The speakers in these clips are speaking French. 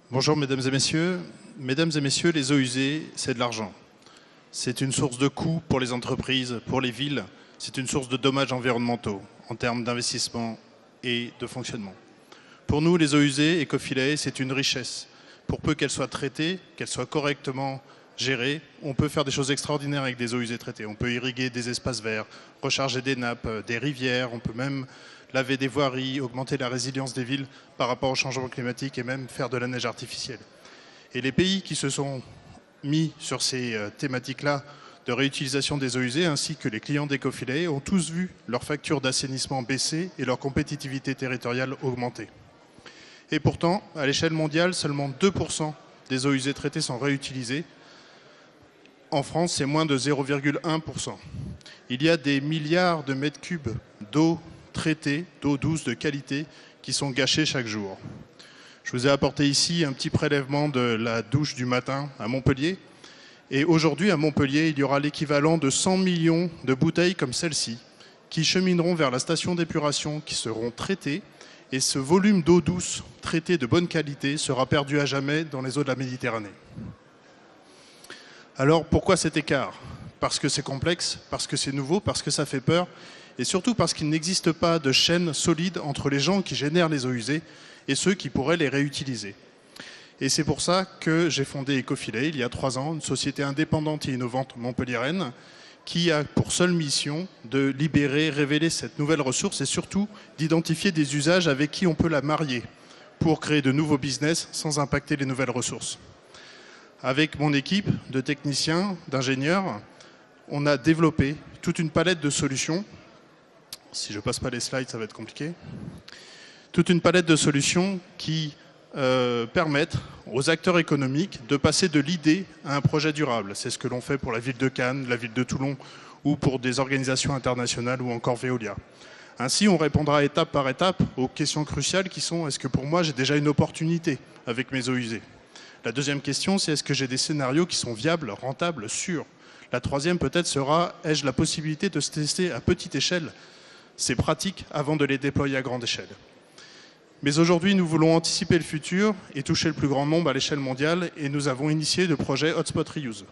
Bonjour mesdames et messieurs. Mesdames et messieurs, les eaux usées, c'est de l'argent. C'est une source de coûts pour les entreprises, pour les villes. C'est une source de dommages environnementaux en termes d'investissement et de fonctionnement. Pour nous, les eaux usées, Ecofilae, c'est une richesse. Pour peu qu'elles soient traitées, qu'elles soient correctement gérées, on peut faire des choses extraordinaires avec des eaux usées traitées. On peut irriguer des espaces verts, recharger des nappes, des rivières, on peut même laver des voiries, augmenter la résilience des villes par rapport au changement climatique et même faire de la neige artificielle. Et les pays qui se sont mis sur ces thématiques-là de réutilisation des eaux usées, ainsi que les clients d'Ecofilae, ont tous vu leur facture d'assainissement baisser et leur compétitivité territoriale augmenter. Et pourtant, à l'échelle mondiale, seulement 2% des eaux usées traitées sont réutilisées. En France, c'est moins de 0,1%. Il y a des milliards de mètres cubes d'eau traitée, d'eau douce de qualité, qui sont gâchés chaque jour. Je vous ai apporté ici un petit prélèvement de la douche du matin à Montpellier. Et aujourd'hui, à Montpellier, il y aura l'équivalent de 100 millions de bouteilles comme celle-ci, qui chemineront vers la station d'épuration, qui seront traitées. Et ce volume d'eau douce traitée de bonne qualité sera perdu à jamais dans les eaux de la Méditerranée. Alors pourquoi cet écart? Parce que c'est complexe, parce que c'est nouveau, parce que ça fait peur, et surtout parce qu'il n'existe pas de chaîne solide entre les gens qui génèrent les eaux usées et ceux qui pourraient les réutiliser. Et c'est pour ça que j'ai fondé Ecofilae il y a 3 ans, une société indépendante et innovante montpelliéraine qui a pour seule mission de libérer, révéler cette nouvelle ressource et surtout d'identifier des usages avec qui on peut la marier pour créer de nouveaux business sans impacter les nouvelles ressources. Avec mon équipe de techniciens, d'ingénieurs, on a développé toute une palette de solutions. Si je ne passe pas les slides, ça va être compliqué. Toute une palette de solutions qui permettent aux acteurs économiques de passer de l'idée à un projet durable. C'est ce que l'on fait pour la ville de Cannes, la ville de Toulon ou pour des organisations internationales ou encore Veolia. Ainsi, on répondra étape par étape aux questions cruciales qui sont: est-ce que pour moi j'ai déjà une opportunité avec mes eaux usées? La deuxième question, c'est: est-ce que j'ai des scénarios qui sont viables, rentables, sûrs? La troisième peut-être sera: ai-je la possibilité de se tester à petite échelle ces pratiques avant de les déployer à grande échelle? Mais aujourd'hui, nous voulons anticiper le futur et toucher le plus grand nombre à l'échelle mondiale, et nous avons initié le projet Hotspot Reuse.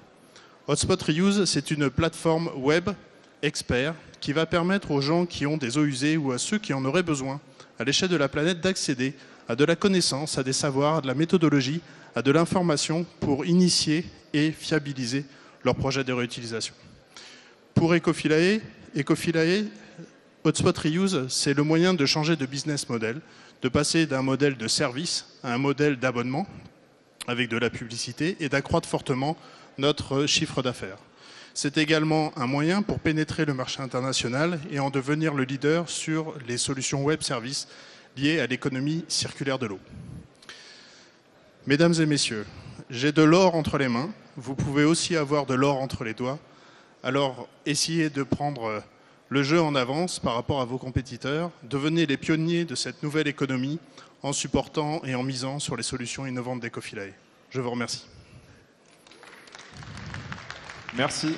Hotspot Reuse, c'est une plateforme web expert qui va permettre aux gens qui ont des eaux usées ou à ceux qui en auraient besoin à l'échelle de la planète d'accéder à de la connaissance, à des savoirs, à de la méthodologie, à de l'information pour initier et fiabiliser leur projet de réutilisation. Pour Ecofilae, Hotspot Reuse, c'est le moyen de changer de business model, de passer d'un modèle de service à un modèle d'abonnement avec de la publicité et d'accroître fortement notre chiffre d'affaires. C'est également un moyen pour pénétrer le marché international et en devenir le leader sur les solutions web services liées à l'économie circulaire de l'eau. Mesdames et messieurs, j'ai de l'or entre les mains, vous pouvez aussi avoir de l'or entre les doigts, alors essayez de prendre le jeu en avance par rapport à vos compétiteurs, devenez les pionniers de cette nouvelle économie en supportant et en misant sur les solutions innovantes d'Ecofilae. Je vous remercie. Merci.